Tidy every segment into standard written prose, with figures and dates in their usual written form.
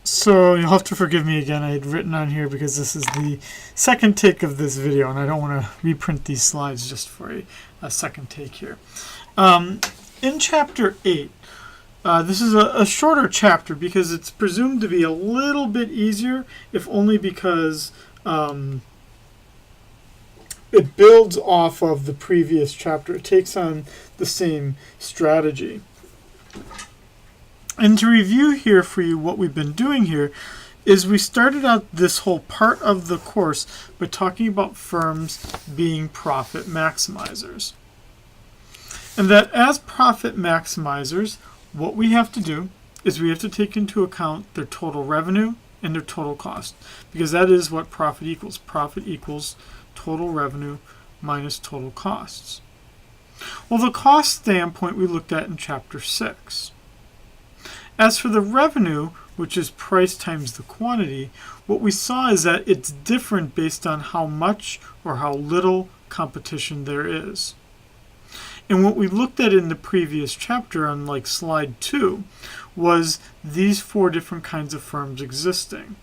So you'll have to forgive me again. I had written on here because this is the second take of this video, and I don't want to reprint these slides just for a second take here. In Chapter 8, this is a shorter chapter because it's presumed to be a little bit easier, if only because it builds off of the previous chapter. It takes on the same strategy. And to review here for you what we've been doing here is we started out this whole part of the course by talking about firms being profit maximizers. And that as profit maximizers, what we have to do is we have to take into account their total revenue and their total cost, because that is what profit equals. Profit equals total revenue minus total costs. Well, the cost standpoint we looked at in Chapter 6. As for the revenue, which is price times the quantity, what we saw is that it's different based on how much or how little competition there is. And what we looked at in the previous chapter on like slide 2 was these 4 different kinds of firms existing.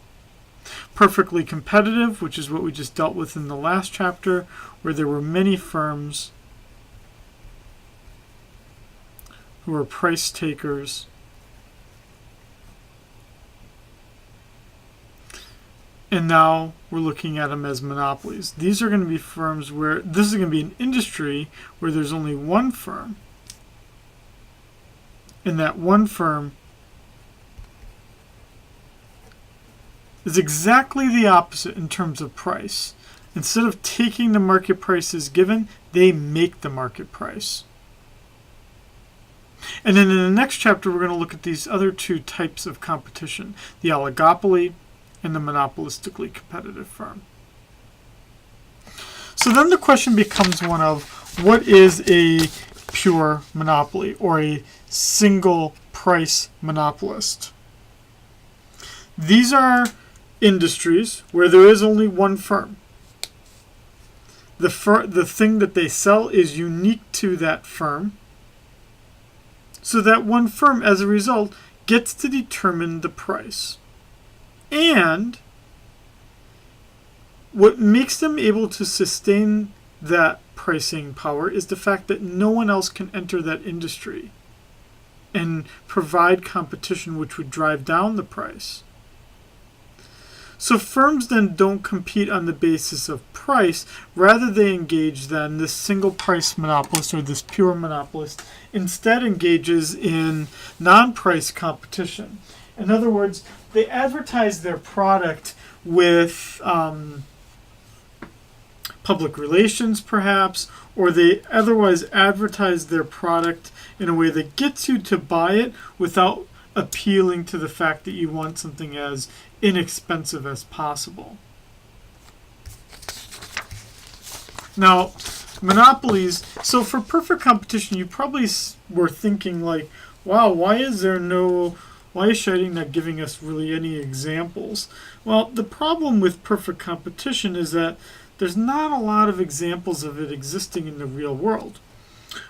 Perfectly competitive, which is what we just dealt with in the last chapter, where there were many firms who were price takers. And now we're looking at them as monopolies. These are going to be firms where this is going to be an industry where there's only one firm. And that one firm is exactly the opposite in terms of price. Instead of taking the market price as given, they make the market price. And then in the next chapter, we're going to look at these other 2 types of competition, the oligopoly and the monopolistically competitive firm. So then the question becomes one of, what is a pure monopoly or a single price monopolist? These are industries where there is only one firm. The thing that they sell is unique to that firm. So that one firm, as a result, gets to determine the price. And what makes them able to sustain that pricing power is the fact that no one else can enter that industry and provide competition which would drive down the price. So firms then don't compete on the basis of price, rather they engage then this single price monopolist or this pure monopolist instead engages in non-price competition. In other words, they advertise their product with public relations perhaps, or they otherwise advertise their product in a way that gets you to buy it without appealing to the fact that you want something as inexpensive as possible. Now, monopolies, so for perfect competition, you probably were thinking like, wow, why is Scheiding not giving us really any examples? Well, the problem with perfect competition is that there's not a lot of examples of it existing in the real world,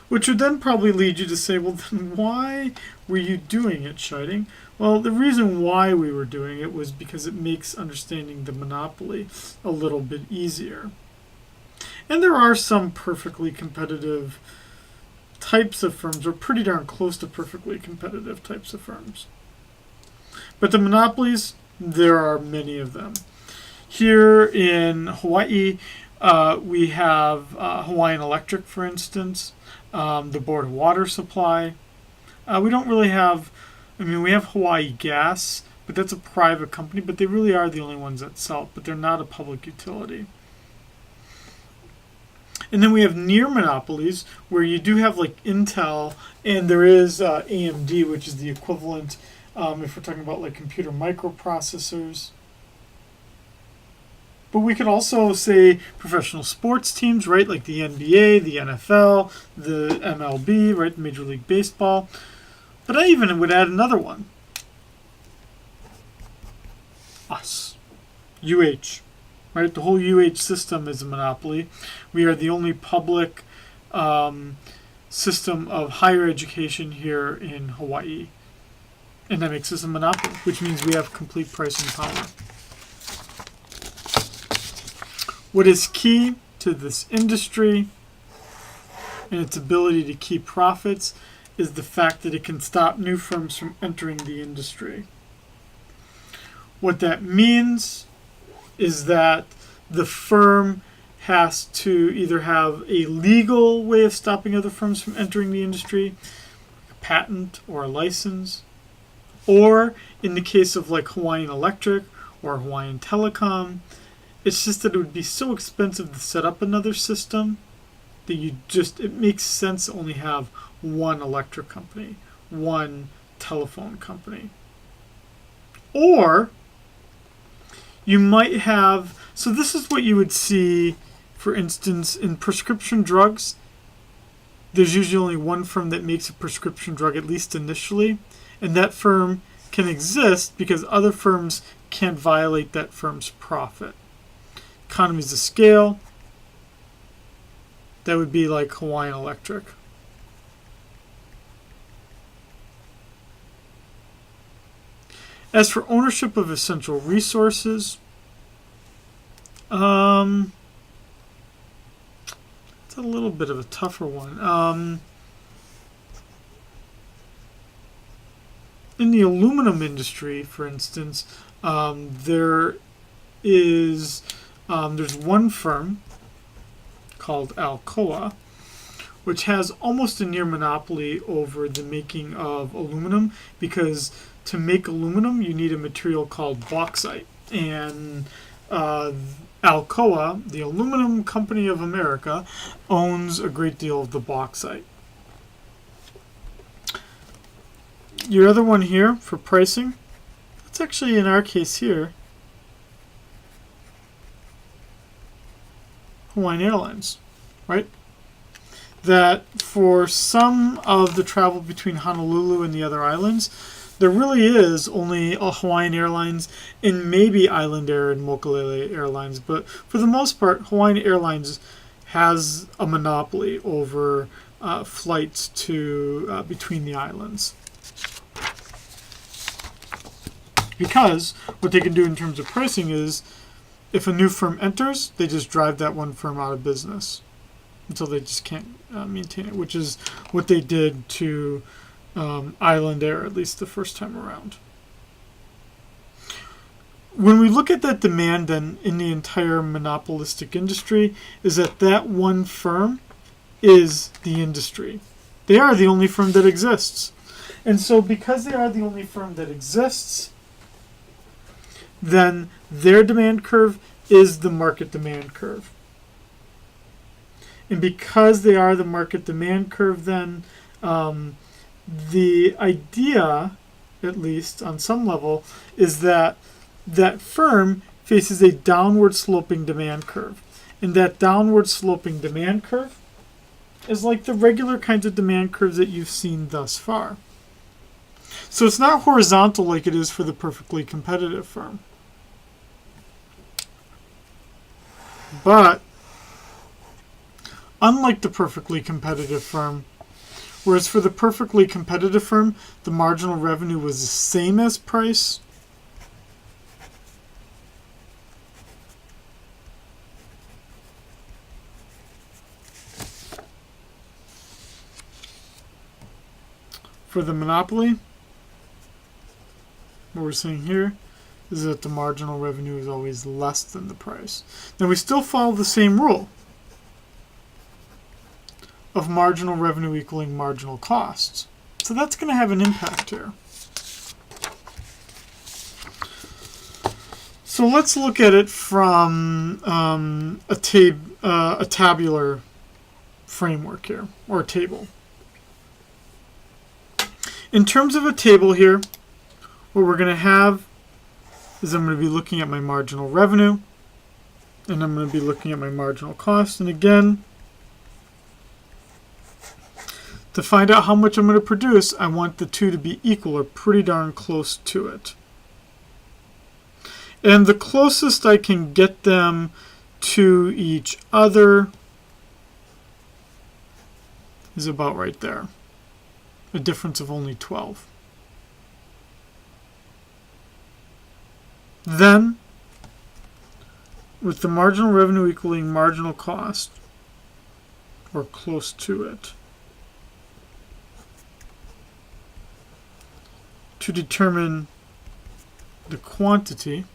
which would then probably lead you to say, well, then why were you doing it, Scheiding? Well, the reason why we were doing it was because it makes understanding the monopoly a little bit easier. And there are some perfectly competitive types of firms, or pretty darn close to perfectly competitive types of firms. But the monopolies, there are many of them. Here in Hawaii, we have Hawaiian Electric, for instance, the Board of Water Supply. We don't really have, we have Hawaii Gas, but that's a private company, but they really are the only ones that sell it, but they're not a public utility. And then we have near monopolies, where you do have like Intel, and there is AMD, which is the equivalent if we're talking about like computer microprocessors. But we could also say professional sports teams, right? Like the NBA, the NFL, the MLB, right? Major League Baseball. But I even would add another one. Us. UH. Right? The whole UH system is a monopoly. We are the only public system of higher education here in Hawaii. And that makes us a monopoly, which means we have complete pricing power. What is key to this industry and its ability to keep profits is the fact that it can stop new firms from entering the industry. What that means is that the firm has to either have a legal way of stopping other firms from entering the industry, a patent or a license, or in the case of like Hawaiian Electric or Hawaiian Telecom, it's just that it would be so expensive to set up another system that it makes sense to only have one electric company, one telephone company. Or you might have, so this is what you would see, for instance, in prescription drugs. There's usually only one firm that makes a prescription drug, at least initially, and that firm can exist because other firms can't violate that firm's profit. Economies of scale, that would be like Hawaiian Electric. As for ownership of essential resources, it's a little bit of a tougher one. In the aluminum industry, for instance, there's one firm called Alcoa, which has almost a near monopoly over the making of aluminum, because to make aluminum you need a material called bauxite, and Alcoa, the aluminum company of America, owns a great deal of the bauxite. Your other one here for pricing, that's actually in our case here Hawaiian Airlines, right? That for some of the travel between Honolulu and the other islands, there really is only a Hawaiian Airlines and maybe Island Air and Mokulele Airlines, but for the most part, Hawaiian Airlines has a monopoly over flights to between the islands. Because what they can do in terms of pricing is, if a new firm enters, they just drive that one firm out of business until they just can't maintain it, which is what they did to Island Air, at least the first time around. When we look at that demand then in the entire monopolistic industry, is that one firm is the industry. They are the only firm that exists. And so because they are the only firm that exists, then their demand curve is the market demand curve. And because they are the market demand curve, then the idea, at least on some level, is that that firm faces a downward sloping demand curve. And that downward sloping demand curve is like the regular kinds of demand curves that you've seen thus far. So it's not horizontal like it is for the perfectly competitive firm. But unlike the perfectly competitive firm, whereas for the perfectly competitive firm, the marginal revenue was the same as price, for the monopoly, what we're seeing here is that the marginal revenue is always less than the price. Now we still follow the same rule of marginal revenue equaling marginal costs. So that's going to have an impact here. So let's look at it from a tabular framework here, or a table. In terms of a table here, what we're going to have is I'm going to be looking at my marginal revenue, and I'm going to be looking at my marginal cost. And again, to find out how much I'm going to produce, I want the two to be equal or pretty darn close to it. And the closest I can get them to each other is about right there. A difference of only 12. Then, with the marginal revenue equaling marginal cost, or close to it, to determine the quantity,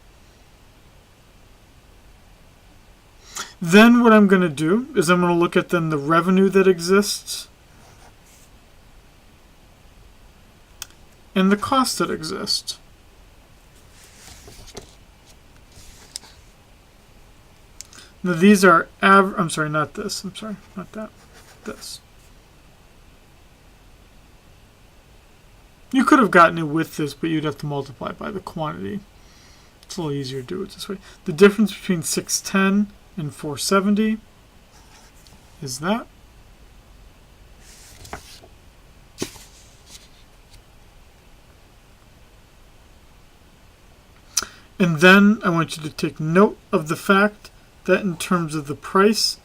then what I'm going to do is I'm going to look at then the revenue that exists and the cost that exists. Now these are I'm sorry, not this. I'm sorry, not that. This. You could have gotten it with this, but you'd have to multiply by the quantity. It's a little easier to do it this way. The difference between 610 and 470 is that. And then I want you to take note of the fact that in terms of the price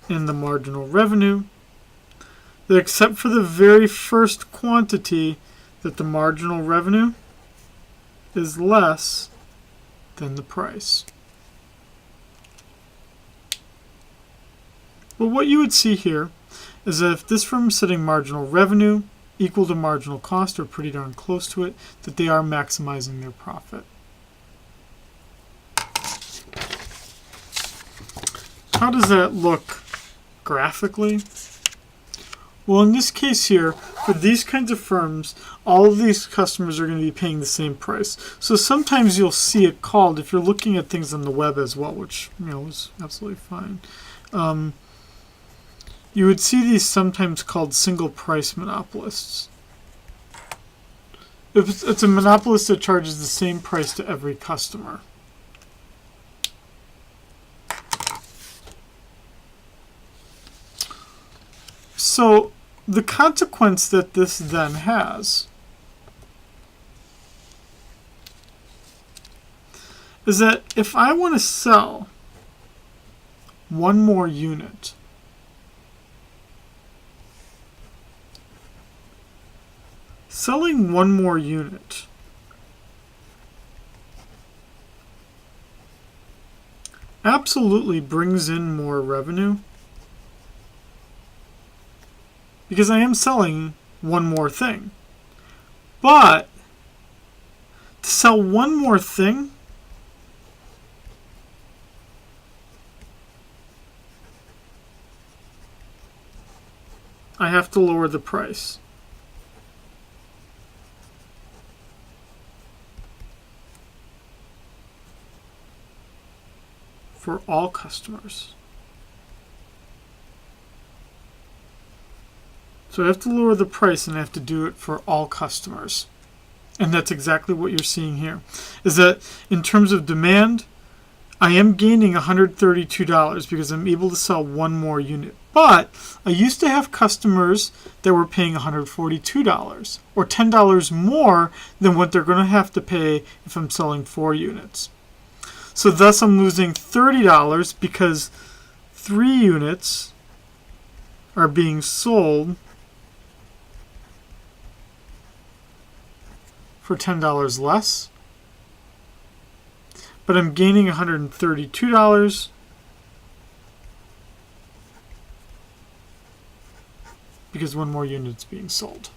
and the marginal revenue, that except for the very first quantity, that the marginal revenue is less than the price. Well, what you would see here is that if this firm is setting marginal revenue equal to marginal cost, or pretty darn close to it, that they are maximizing their profit. How does that look graphically? Well, in this case here, for these kinds of firms, all of these customers are going to be paying the same price. So sometimes you'll see it called, if you're looking at things on the web as well, which is absolutely fine, you would see these sometimes called single price monopolists. It's a monopolist that charges the same price to every customer. So the consequence that this then has is that if I want to sell one more unit, selling one more unit absolutely brings in more revenue, because I am selling one more thing. But to sell one more thing, I have to lower the price. For all customers. So I have to lower the price, and I have to do it for all customers. And that's exactly what you're seeing here. Is that in terms of demand, I am gaining $132 because I'm able to sell one more unit. But I used to have customers that were paying $142 or $10 more than what they're going to have to pay if I'm selling 4 units. So thus I'm losing $30 because 3 units are being sold for $10 less, but I'm gaining $132 because one more unit is being sold.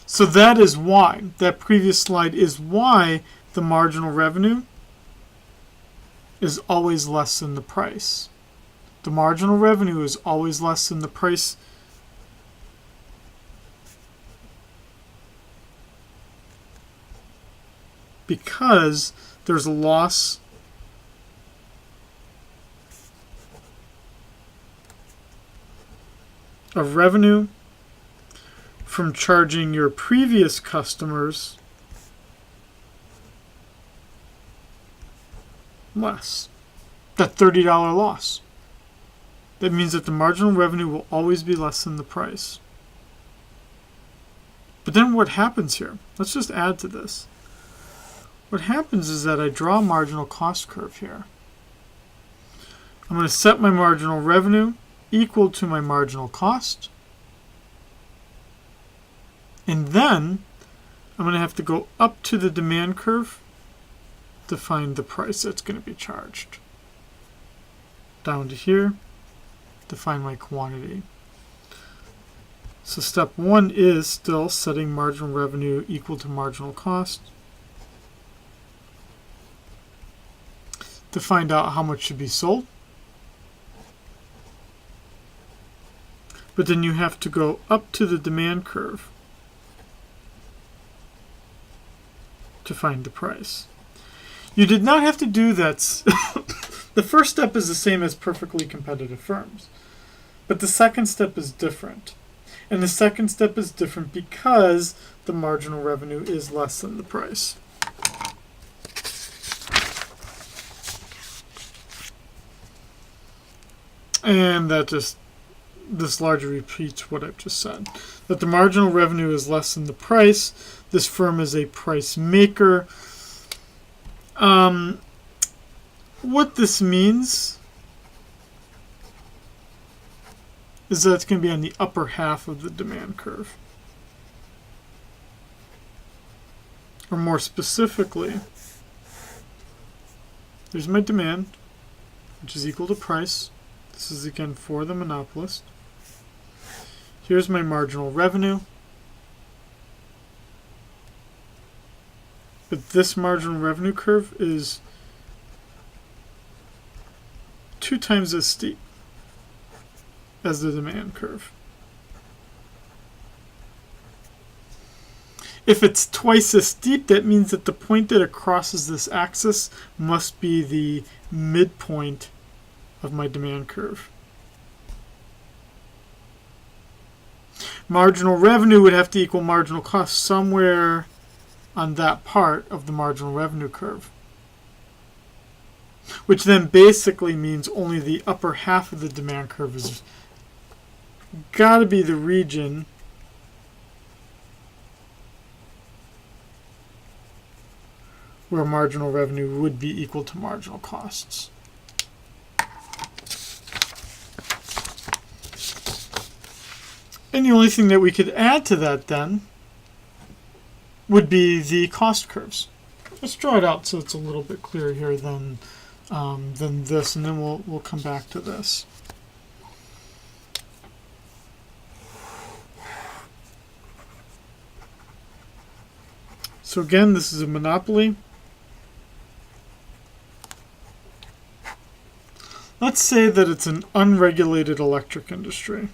So that is why, that previous slide is why the marginal revenue is always less than the price. The marginal revenue is always less than the price because there's a loss of revenue from charging your previous customers less. That $30 loss. That means that the marginal revenue will always be less than the price. But then what happens here? Let's just add to this. What happens is that I draw a marginal cost curve here. I'm going to set my marginal revenue equal to my marginal cost. And then I'm going to have to go up to the demand curve to find the price that's going to be charged. Down to here to find my quantity. So step 1 is still setting marginal revenue equal to marginal cost to find out how much should be sold. But then you have to go up to the demand curve to find the price. You did not have to do that. The first step is the same as perfectly competitive firms. But the second step is different. And the second step is different because the marginal revenue is less than the price. And this largely repeats what I've just said. That the marginal revenue is less than the price. This firm is a price maker. What this means is that it's going to be on the upper half of the demand curve. Or more specifically, there's my demand, which is equal to price. This is again for the monopolist. Here's my marginal revenue. But this marginal revenue curve is 2 times as steep as the demand curve. If it's twice as steep, that means that the point that it crosses this axis must be the midpoint of my demand curve. Marginal revenue would have to equal marginal cost somewhere on that part of the marginal revenue curve, which then basically means only the upper half of the demand curve is got to be the region where marginal revenue would be equal to marginal costs. And the only thing that we could add to that then would be the cost curves. Let's draw it out so it's a little bit clearer here than this, and then we'll come back to this. So again, this is a monopoly. Let's say that it's an unregulated electric industry.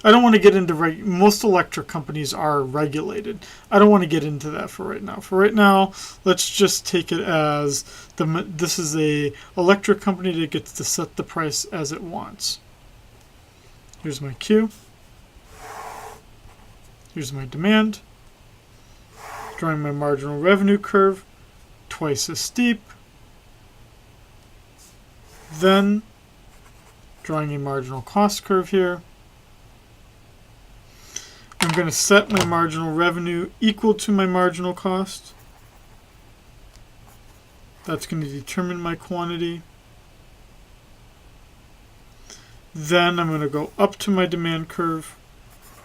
I don't want to get into most electric companies are regulated. I don't want to get into that for right now. For right now, let's just take it as this is a electric company that gets to set the price as it wants. Here's my Q. Here's my demand. Drawing my marginal revenue curve, twice as steep. Then drawing a marginal cost curve here. I'm going to set my marginal revenue equal to my marginal cost. That's going to determine my quantity. Then I'm going to go up to my demand curve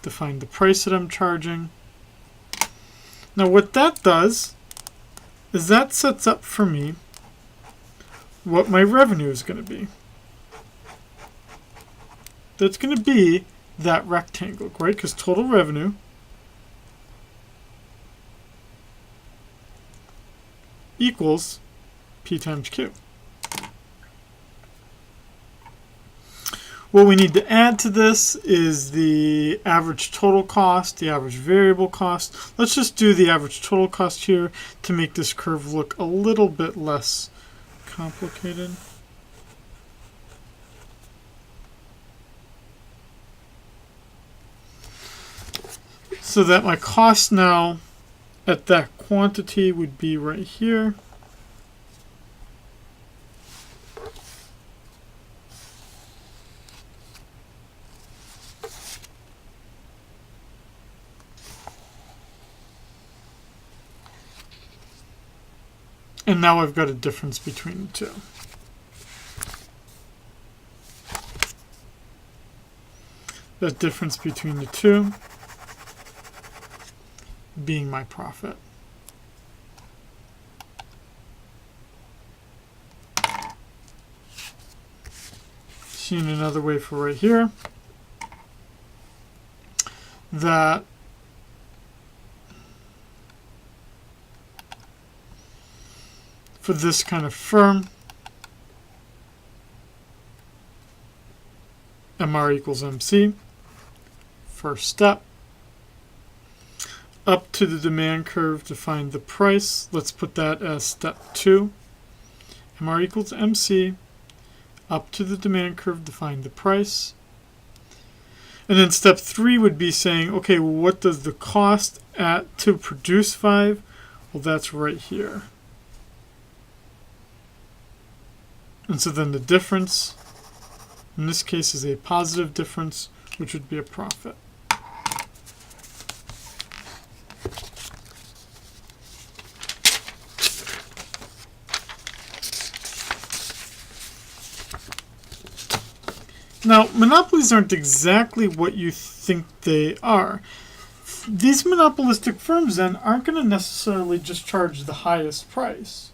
to find the price that I'm charging. Now what that does is that sets up for me what my revenue is going to be. That's going to be that rectangle, right? Because total revenue equals P times Q. What we need to add to this is the average total cost, the average variable cost. Let's just do the average total cost here to make this curve look a little bit less complicated. So that my cost now at that quantity would be right here. And now I've got a difference between the two. That difference between the two being my profit. Seeing another way for right here, that for this kind of firm, MR equals MC. First step, up to the demand curve to find the price. Let's put that as step 2. MR equals MC. Up to the demand curve to find the price. And then step 3 would be saying, okay, well, what does the cost to produce 5? Well, that's right here. And so then the difference, in this case, is a positive difference, which would be a profit. Now, monopolies aren't exactly what you think they are. These monopolistic firms then aren't going to necessarily just charge the highest price.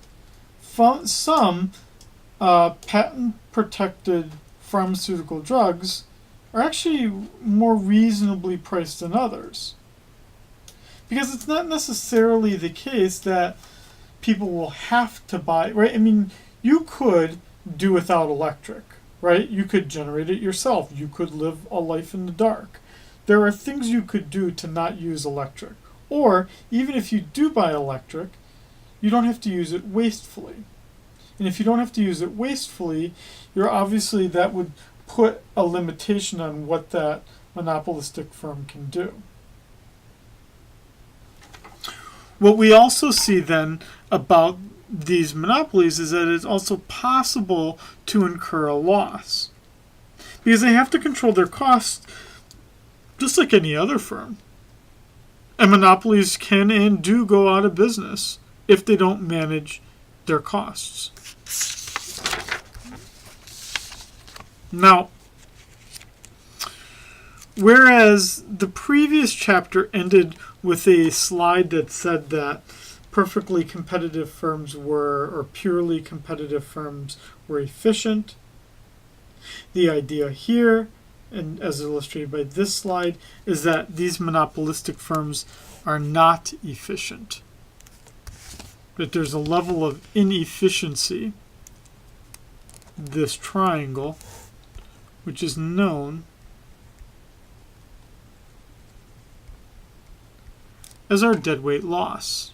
Some patent-protected pharmaceutical drugs are actually more reasonably priced than others. Because it's not necessarily the case that people will have to buy, right? I mean, you could do without electric. Right? You could generate it yourself. You could live a life in the dark. There are things you could do to not use electric. Or, even if you do buy electric, you don't have to use it wastefully. And if you don't have to use it wastefully, that would put a limitation on what that monopolistic firm can do. What we also see then about these monopolies is that it's also possible to incur a loss because they have to control their costs just like any other firm. And monopolies can and do go out of business if they don't manage their costs. Now, whereas the previous chapter ended with a slide that said that perfectly competitive firms or purely competitive firms were efficient. The idea here, and as illustrated by this slide, is that these monopolistic firms are not efficient. That there's a level of inefficiency, this triangle, which is known as our deadweight loss.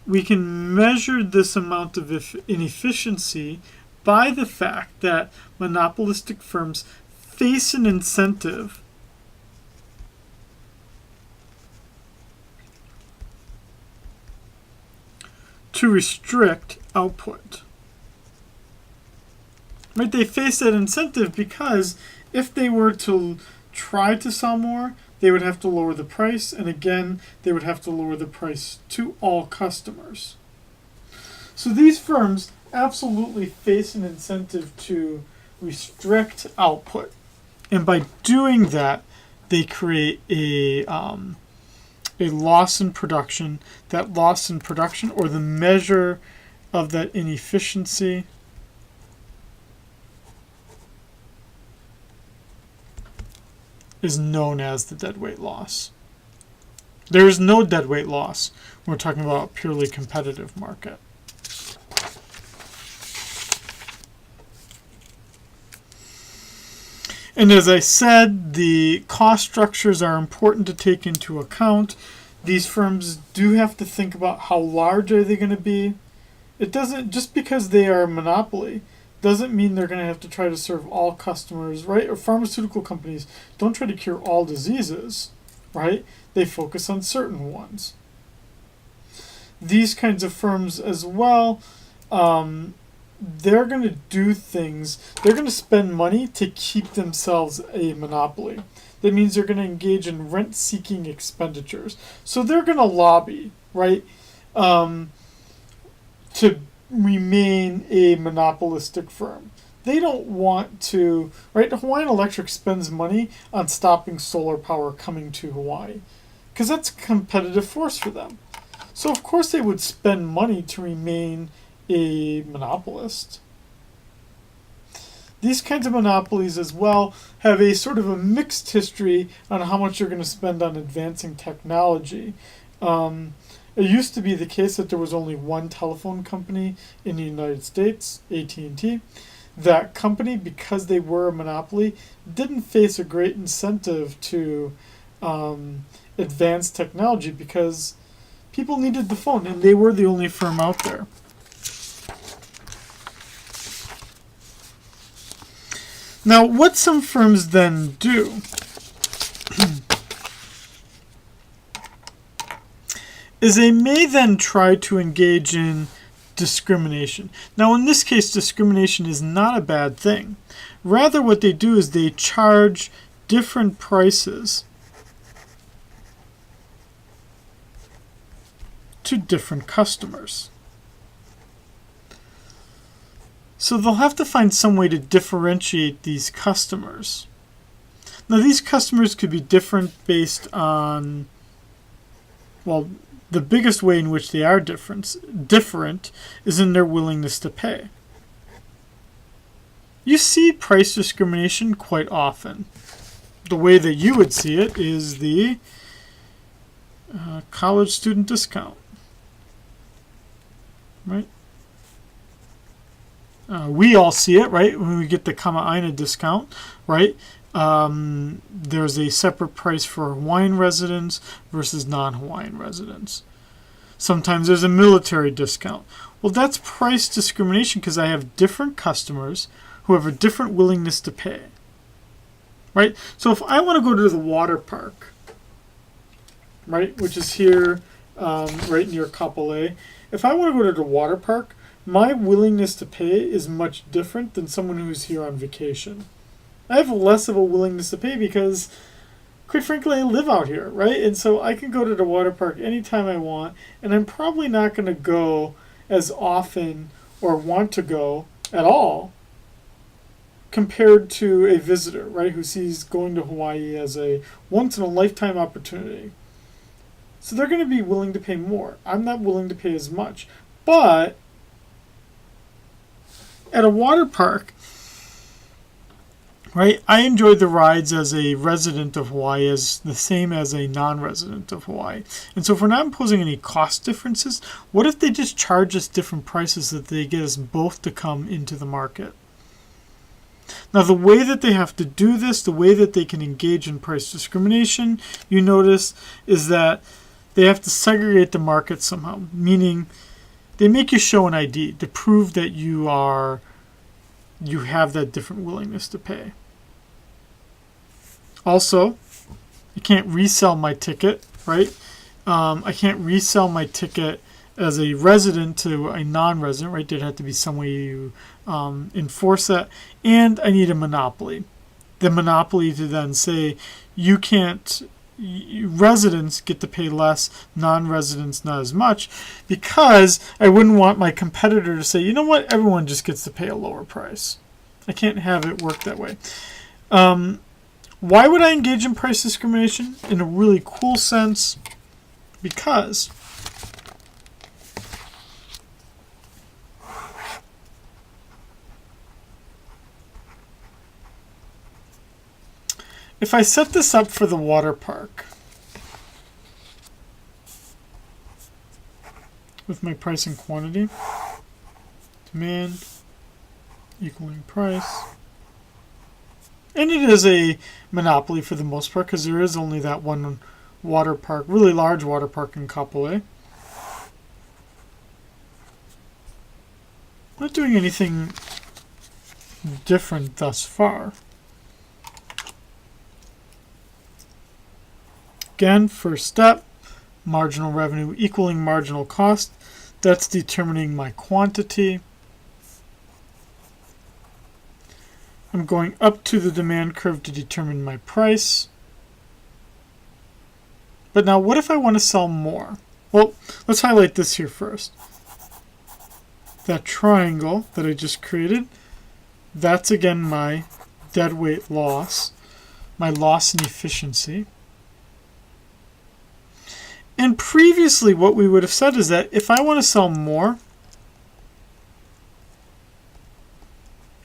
We can measure this amount of inefficiency by the fact that monopolistic firms face an incentive to restrict output. Right? They face that incentive because if they were to try to sell more, they would have to lower the price, and again, they would have to lower the price to all customers. So these firms absolutely face an incentive to restrict output, and by doing that, they create a loss in production. That loss in production, or the measure of that inefficiency, is known as the deadweight loss. There is no deadweight loss when we're talking about a purely competitive market. And as I said, the cost structures are important to take into account. These firms do have to think about how large are they going to be. It doesn't, just because they are a monopoly, doesn't mean they're going to have to try to serve all customers, right? Or pharmaceutical companies don't try to cure all diseases, right? They focus on certain ones. These kinds of firms as well, they're going to do things, they're going to spend money to keep themselves a monopoly. That means they're going to engage in rent-seeking expenditures. So they're going to lobby, right, to remain a monopolistic firm. they don't want to, right? Hawaiian Electric spends money on stopping solar power coming to Hawaii because that's a competitive force for them. So of course they would spend money to remain a monopolist. These kinds of monopolies as well have a sort of a mixed history on how much you're going to spend on advancing technology. It used to be the case that there was only one telephone company in the United States, AT&T. That company, because they were a monopoly, didn't face a great incentive to advance technology because people needed the phone and they were the only firm out there. Now, what some firms then do is they may then try to engage in discrimination. Now, in this case, discrimination is not a bad thing. Rather, what they do is they charge different prices to different customers. So they'll have to find some way to differentiate these customers. Now, these customers could be different based on, well, the biggest way in which they are different is in their willingness to pay. You see price discrimination quite often. The way that you would see it is the college student discount, right? We all see it, right? When we get the Kama'aina discount, right? There's a separate price for Hawaiian residents versus non-Hawaiian residents. Sometimes there's a military discount. Well, that's price discrimination because I have different customers who have a different willingness to pay, right? So if I want to go to the water park, right, which is here right near Kapolei, if I want to go to the water park, my willingness to pay is much different than someone who's here on vacation. I have less of a willingness to pay because, quite frankly, I live out here, right? And so I can go to the water park anytime I want, and I'm probably not going to go as often or want to go at all compared to a visitor, right, who sees going to Hawaii as a once-in-a-lifetime opportunity. So they're going to be willing to pay more. I'm not willing to pay as much. But at a water park, right, I enjoy the rides as a resident of Hawaii as the same as a non-resident of Hawaii. And so if we're not imposing any cost differences, what if they just charge us different prices so that they get us both to come into the market? Now, the way that they have to do this, the way that they can engage in price discrimination, you notice, is that they have to segregate the market somehow, meaning they make you show an ID to prove that you have that different willingness to pay. Also, I can't resell my ticket, right? I can't resell my ticket as a resident to a non-resident, right? There'd have to be some way you enforce that. And I need a monopoly. The monopoly to then say, you can't, residents get to pay less, non-residents not as much, because I wouldn't want my competitor to say, you know what, everyone just gets to pay a lower price. I can't have it work that way. Why would I engage in price discrimination? In a really cool sense, because if I set this up for the water park with my price and quantity, demand equaling price, and it is a monopoly for the most part because there is only that one water park, really large water park in Kapolei. Not doing anything different thus far. Again, first step, marginal revenue equaling marginal cost. That's determining my quantity. I'm going up to the demand curve to determine my price. But now what if I want to sell more? Well, let's highlight this here first. That triangle that I just created, That's again my deadweight loss, my loss in efficiency. And previously what we would have said is that if I want to sell more,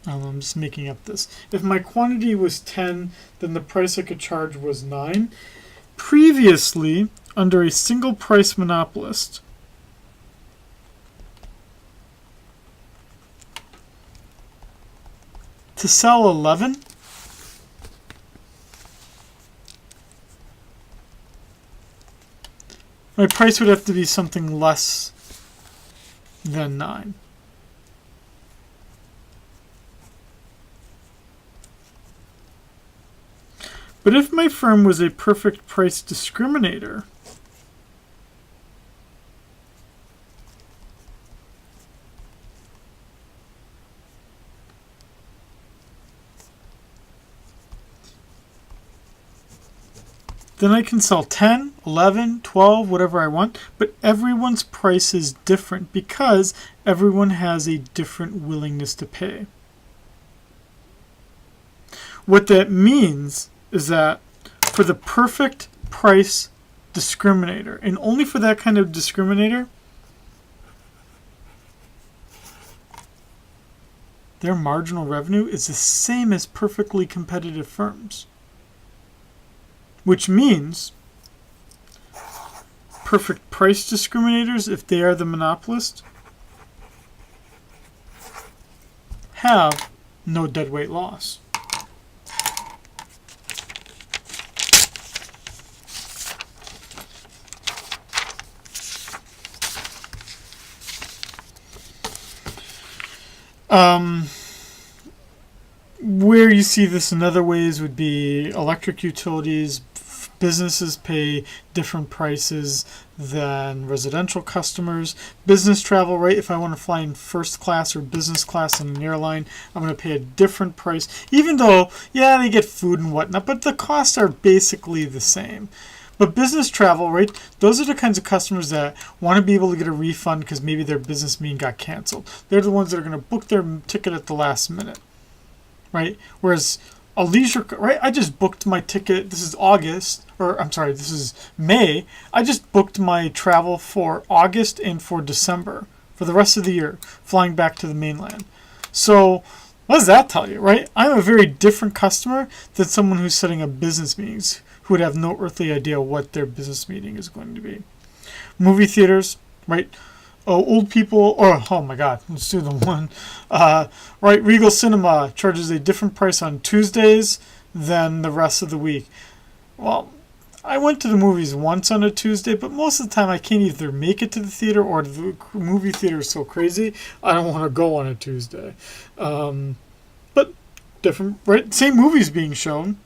I'm just making up this. If my quantity was 10, then the price I could charge was 9. Previously, under a single price monopolist, to sell 11, my price would have to be something less than 9. But if my firm was a perfect price discriminator, then I can sell 10, 11, 12, whatever I want, but everyone's price is different because everyone has a different willingness to pay. What that means is that for the perfect price discriminator, and only for that kind of discriminator, their marginal revenue is the same as perfectly competitive firms. Which means perfect price discriminators, if they are the monopolist, have no deadweight loss. Where you see this in other ways would be electric utilities. Businesses pay different prices than residential customers. Business travel, right? If I want to fly in first class or business class in an airline, I'm going to pay a different price. Even though, yeah, they get food and whatnot, but the costs are basically the same. But business travel, right? Those are the kinds of customers that want to be able to get a refund because maybe their business meeting got canceled. They're the ones that are going to book their ticket at the last minute, right? Whereas a leisure, right? I just booked my ticket. This is August, or I'm sorry, this is May. I just booked my travel for August and for December for the rest of the year, flying back to the mainland. So what does that tell you, right? I'm a very different customer than someone who's setting up business meetings, who would have no earthly idea what their business meeting is going to be. Movie theaters, right? Old people, or oh my God, let's do the one. Right, Regal Cinema charges a different price on Tuesdays than the rest of the week. Well, I went to the movies once on a Tuesday, but most of the time I can't either make it to the theater or the movie theater is so crazy I don't want to go on a Tuesday. But different, right? Same movies being shown.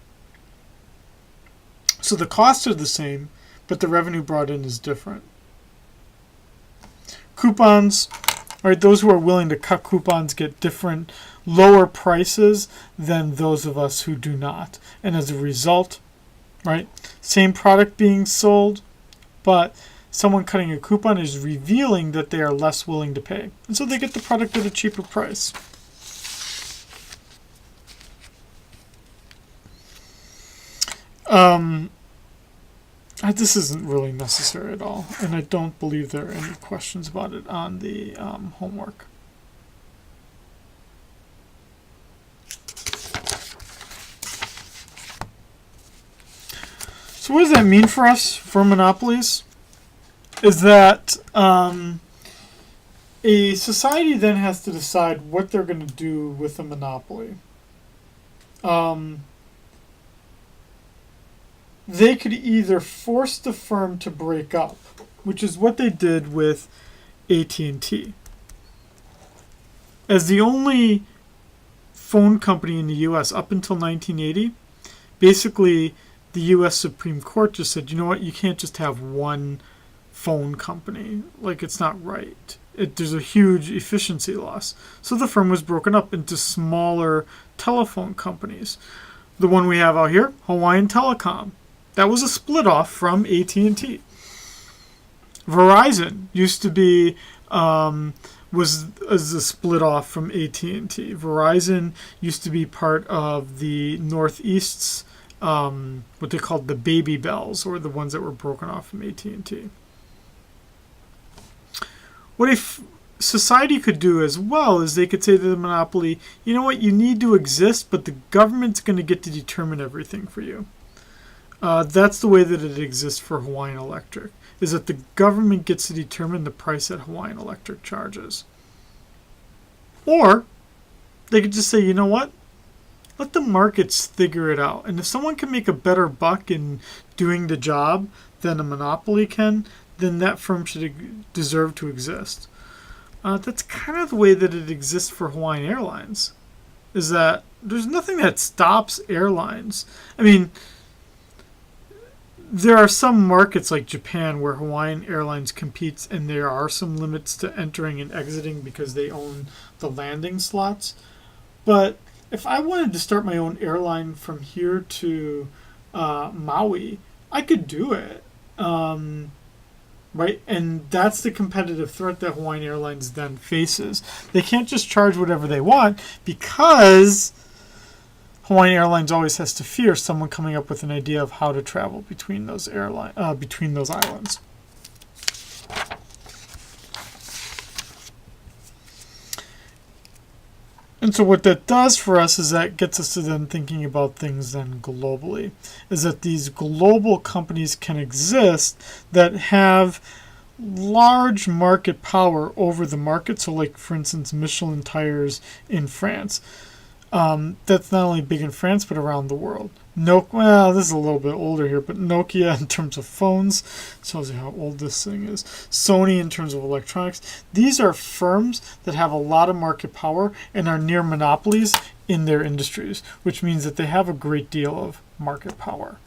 So the costs are the same, but the revenue brought in is different. Coupons, right? Those who are willing to cut coupons get different, lower prices than those of us who do not. And as a result, right, same product being sold, but someone cutting a coupon is revealing that they are less willing to pay. And so they get the product at a cheaper price. This isn't really necessary at all, and I don't believe there are any questions about it on the homework. So what does that mean for us, for monopolies? Is that a society then has to decide what they're going to do with a monopoly. They could either force the firm to break up, which is what they did with AT&T. As the only phone company in the U.S. up until 1980, basically the U.S. Supreme Court just said, you know what, you can't just have one phone company. Like, it's not right. There's a huge efficiency loss. So the firm was broken up into smaller telephone companies. The one we have out here, Hawaiian Telecom. That was a split off from AT&T. Verizon used to be one is a split off from AT&T. Verizon used to be part of the Northeast's, what they called the baby bells, or the ones that were broken off from AT&T. What if society could do as well is they could say to the monopoly, you know what, you need to exist, but the government's going to get to determine everything for you. That's the way that it exists for Hawaiian Electric, is that the government gets to determine the price that Hawaiian Electric charges. Or they could just say, you know what, let the markets figure it out. And if someone can make a better buck in doing the job than a monopoly can, then that firm should deserve to exist. That's kind of the way that it exists for Hawaiian Airlines, is that there's nothing that stops airlines. I mean, there are some markets like Japan where Hawaiian Airlines competes, and there are some limits to entering and exiting because they own the landing slots. But if I wanted to start my own airline from here to Maui, I could do it. Right? And that's the competitive threat that Hawaiian Airlines then faces. They can't just charge whatever they want, because Hawaiian Airlines always has to fear someone coming up with an idea of how to travel between those between those islands. And so what that does for us is that gets us to then thinking about things then globally, is that these global companies can exist that have large market power over the market. So like, for instance, Michelin tires in France. That's not only big in France, but around the world. Well, this is a little bit older here, but Nokia in terms of phones, tells you how old this thing is. Sony in terms of electronics. These are firms that have a lot of market power and are near monopolies in their industries, which means that they have a great deal of market power.